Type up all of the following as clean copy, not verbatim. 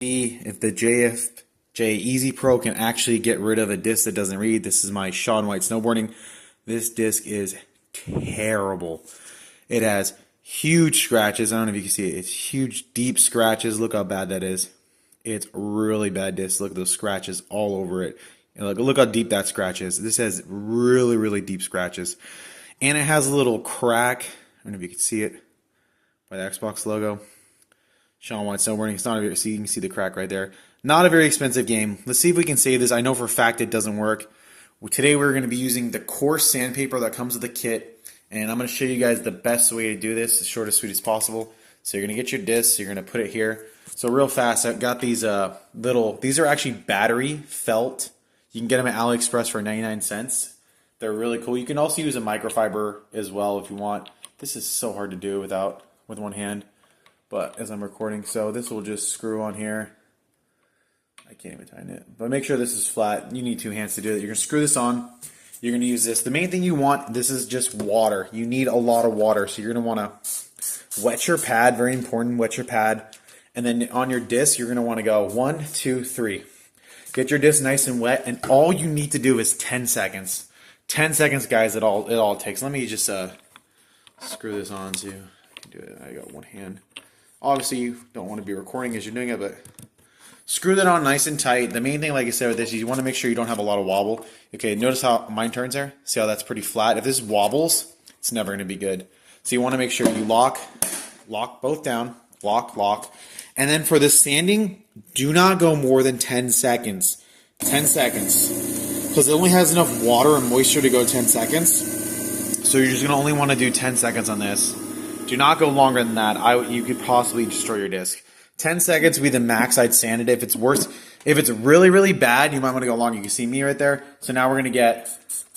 See if the JFJ Easy Pro can actually get rid of a disc that doesn't read. This is my Shaun White snowboarding. This disc is terrible. It has huge scratches. I don't know if you can see it. It's huge, deep scratches. Look how bad that is. It's really bad disc. Look at those scratches all over it. And look how deep that scratch is. This has really, really deep scratches. And it has a little crack. I don't know if you can see it by the Xbox logo. Shaun White snowboarding. It's not a very, see, you can see the crack right there. Not a very expensive game. Let's see if we can save this. I know for a fact it doesn't work. Today we're going to be using the coarse sandpaper that comes with the kit, and I'm going to show you guys the best way to do this, as short as sweet as possible. So you're going to get your disc, you're going to put it here. So real fast, I've got these these are actually battery felt. You can get them at Ailexpress for 99 cents. They're really cool. You can also use a microfiber as well if you want. This is so hard to do with one hand. But as I'm recording, so this will just screw on here. I can't even tighten it. But make sure this is flat. You need two hands to do it. You're going to screw this on. You're going to use this. The main thing you want, this is just water. You need a lot of water. So you're going to want to wet your pad. Very important, wet your pad. And then on your disc, you're going to want to go 1, 2, 3. Get your disc nice and wet. And all you need to do is 10 seconds. 10 seconds, guys, it all takes. Let me just screw this on so you can do it. I got one hand. Obviously, you don't want to be recording as you're doing it, but screw that on nice and tight. The main thing, like I said with this, is you want to make sure you don't have a lot of wobble. Okay, notice how mine turns there? See how that's pretty flat? If this wobbles, it's never going to be good. So you want to make sure you lock both down, lock. And then for the sanding, do not go more than 10 seconds. 10 seconds. Because it only has enough water and moisture to go 10 seconds. So you're just going to only want to do 10 seconds on this. Do not go longer than that. You could possibly destroy your disc. 10 seconds would be the max I'd sand it. If it's worse, if it's really, really bad, you might want to go longer. You can see me right there. So now we're going to get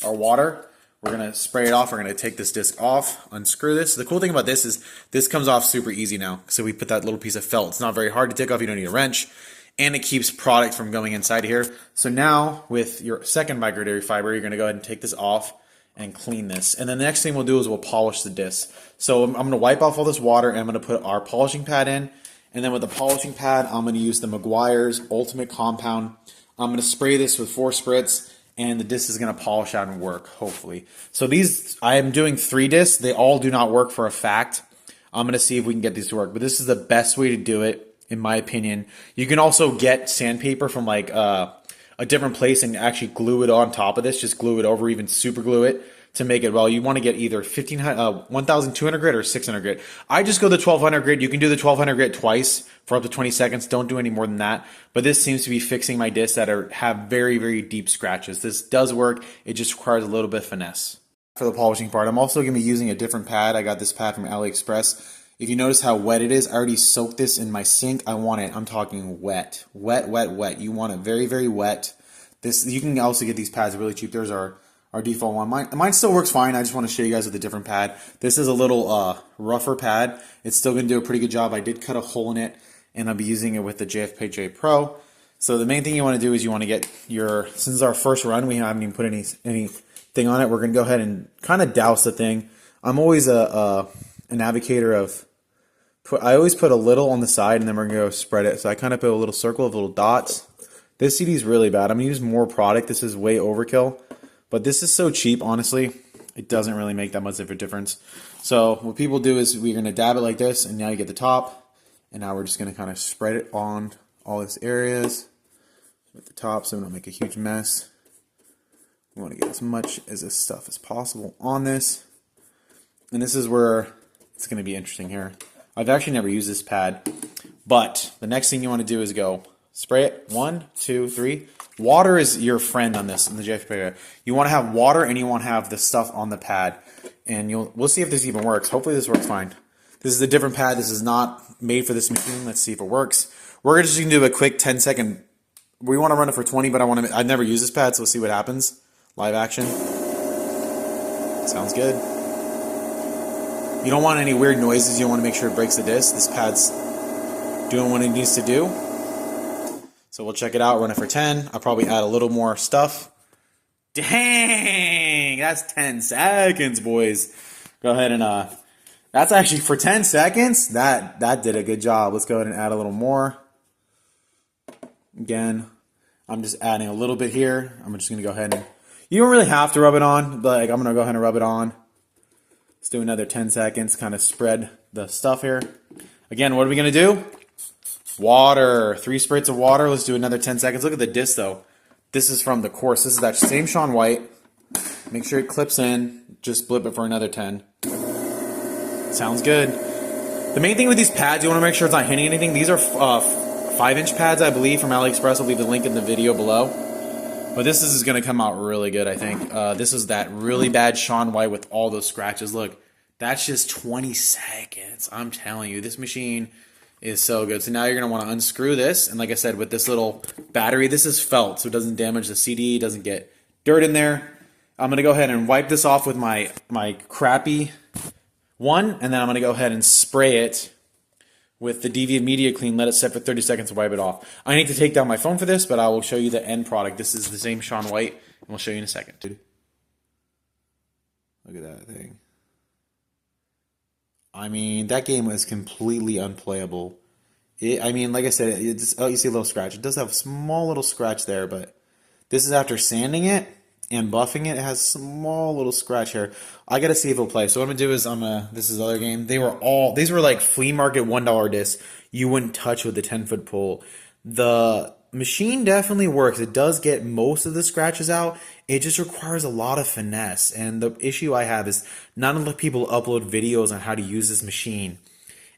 our water. We're going to spray it off. We're going to take this disc off, unscrew this. The cool thing about this is this comes off super easy now. So we put that little piece of felt. It's not very hard to take off. You don't need a wrench. And it keeps product from going inside here. So now with your second microfiber, you're going to go ahead and take this off and clean this. And then the next thing we'll do is we'll polish the disc. So I'm going to wipe off all this water and I'm going to put our polishing pad in. And then with the polishing pad, I'm going to use the Maguire's Ultimate Compound. I'm going to spray this with 4 spritz and the disc is going to polish out and work, hopefully. So these, I am doing 3 discs. They all do not work for a fact. I'm going to see if we can get these to work. But this is the best way to do it, in my opinion. You can also get sandpaper from like a different place and actually glue it on top of this. Just glue it over, even super glue it to make it well. You want to get either 1,200 grit or 600 grit. I just go the 1,200 grit. You can do the 1,200 grit twice for up to 20 seconds. Don't do any more than that. But this seems to be fixing my discs that have very, very deep scratches. This does work. It just requires a little bit of finesse. For the polishing part, I'm also going to be using a different pad. I got this pad from AliExpress. If you notice how wet it is, I already soaked this in my sink. I want it, I'm talking wet. Wet. You want it very, very wet. This, you can also get these pads really cheap. There's our default one. Mine still works fine. I just want to show you guys with a different pad. This is a little rougher pad. It's still going to do a pretty good job. I did cut a hole in it, and I'll be using it with the JFJ Pro. So the main thing you want to do is you want to get your, since it's our first run, we haven't even put anything on it. We're going to go ahead and kind of douse the thing. I'm always an advocator of, I always put a little on the side, and then we're going to go spread it. So I kind of put a little circle of little dots. This CD is really bad. I'm going to use more product. This is way overkill. But this is so cheap, honestly, it doesn't really make that much of a difference. So what people do is we're going to dab it like this, and now you get the top. And now we're just going to kind of spread it on all these areas at the top so we don't make a huge mess. We want to get as much of this stuff as possible on this. And this is where it's going to be interesting here. I've actually never used this pad, but the next thing you want to do is go spray it. 1, 2, 3. Water is your friend on this in the JFJ. You want to have water and you want to have the stuff on the pad. And we'll see if this even works. Hopefully this works fine. This is a different pad. This is not made for this machine. Let's see if it works. We're just going to do a quick 10-second. We want to run it for 20, but I've never used this pad, so we'll see what happens. Live action. Sounds good. You don't want any weird noises. You don't want to make sure it breaks the disc. This pad's doing what it needs to do. So we'll check it out, run it for 10. I'll probably add a little more stuff. Dang, that's 10 seconds, boys. Go ahead and, that's actually for 10 seconds. That did a good job. Let's go ahead and add a little more. Again, I'm just adding a little bit here. I'm just going to go ahead and, you don't really have to rub it on, but like, I'm going to go ahead and rub it on. Let's do another 10 seconds, kind of spread the stuff here. Again, what are we going to do? Water. 3 sprays of water. Let's do another 10 seconds. Look at the disc though. This is from the course. This is that same Shaun White. Make sure it clips in. Just blip it for another 10. Sounds good. The main thing with these pads, you want to make sure it's not hitting anything. These are 5-inch pads, I believe, from Ailexpress. I'll leave the link in the video below. But this is going to come out really good, I think. This is that really bad Shaun White with all those scratches. Look, that's just 20 seconds. I'm telling you, this machine is so good. So now you're going to want to unscrew this. And like I said, with this little battery, this is felt, so it doesn't damage the CD, doesn't get dirt in there. I'm going to go ahead and wipe this off with my crappy one. And then I'm going to go ahead and spray it with the Deviant Media Clean, let it set for 30 seconds to wipe it off. I need to take down my phone for this, but I will show you the end product. This is the same Shaun White, and we'll show you in a second. Dude, look at that thing. I mean, that game was completely unplayable. I mean, like I said, oh, you see a little scratch. It does have a small little scratch there, but this is after sanding it and buffing it. It has a small little scratch here. I gotta see if it'll play. So what I'm gonna do is this is the other game. These were like flea market $1 discs you wouldn't touch with the 10-foot pole. The machine definitely works. It does get most of the scratches out. It just requires a lot of finesse. And the issue I have is not enough people upload videos on how to use this machine.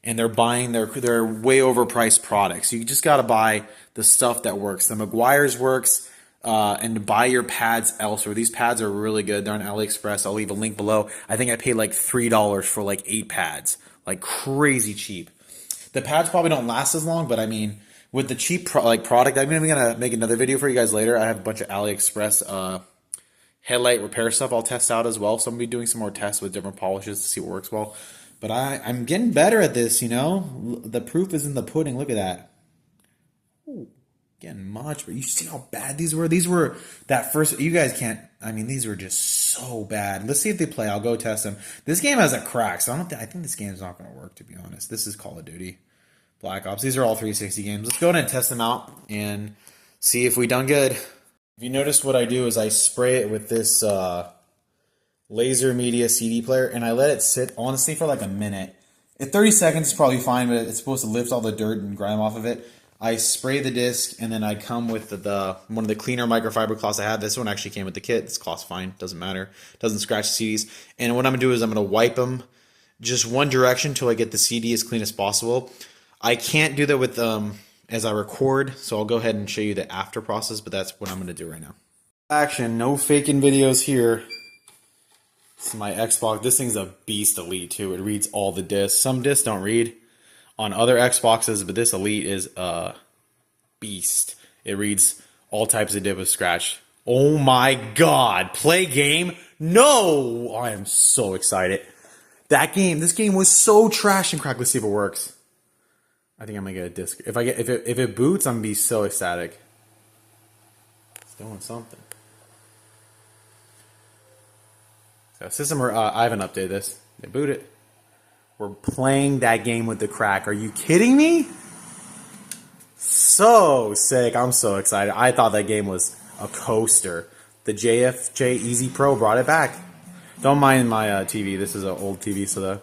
And they're buying their way overpriced products. You just gotta buy the stuff that works. The Maguire's works. And buy your pads elsewhere. These pads are really good. They're on Ailexpress. I'll leave a link below. I think I paid like $3 for like 8 pads. Like crazy cheap. The pads probably don't last as long, but I mean, with the cheap product, I'm even going to make another video for you guys later. I have a bunch of Ailexpress headlight repair stuff I'll test out as well. So I'm going to be doing some more tests with different polishes to see what works well. But I'm getting better at this, you know. The proof is in the pudding. Look at that. Ooh. Getting much, but you see how bad these were? These were that first, you guys can't, I mean, these were just so bad. Let's see if they play. I'll go test them. This game has a crack, so I think this game's not going to work, to be honest. This is Call of Duty Black Ops. These are all 360 games. Let's go ahead and test them out and see if we done good. If you notice, what I do is I spray it with this laser media CD player, and I let it sit, honestly, for like a minute. At 30 seconds is probably fine, but it's supposed to lift all the dirt and grime off of it. I spray the disc, and then I come with one of the cleaner microfiber cloths I have. This one actually came with the kit. This cloth's fine. Doesn't matter. Doesn't scratch the CDs. And what I'm going to do is I'm going to wipe them just one direction until I get the CD as clean as possible. I can't do that with as I record, so I'll go ahead and show you the after process, but that's what I'm going to do right now. Action. No faking videos here. This is my Xbox. This thing's a beast Elite, too. It reads all the discs. Some discs don't read on other Xboxes, but this Elite is a beast. It reads all types of div with scratch. Oh my god. Play game? No! I am so excited. This game was so trash and cracked. Let's see if it works. I think I'm gonna get a disc. If it boots, I'm gonna be so ecstatic. It's doing something. So system, I haven't updated this. They boot it. We're playing that game with the crack. Are you kidding me? So sick. I'm so excited. I thought that game was a coaster. The JFJ Easy Pro brought it back. Don't mind my TV. This is an old TV, so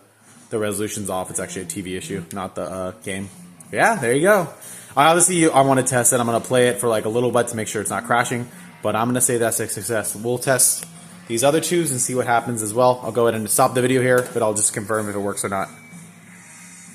the resolution's off. It's actually a TV issue, not the game. Yeah, there you go. I want to test it. I'm going to play it for like a little bit to make sure it's not crashing, but I'm going to say that's a success. We'll test these other twos and see what happens as well. I'll go ahead and stop the video here, but I'll just confirm if it works or not.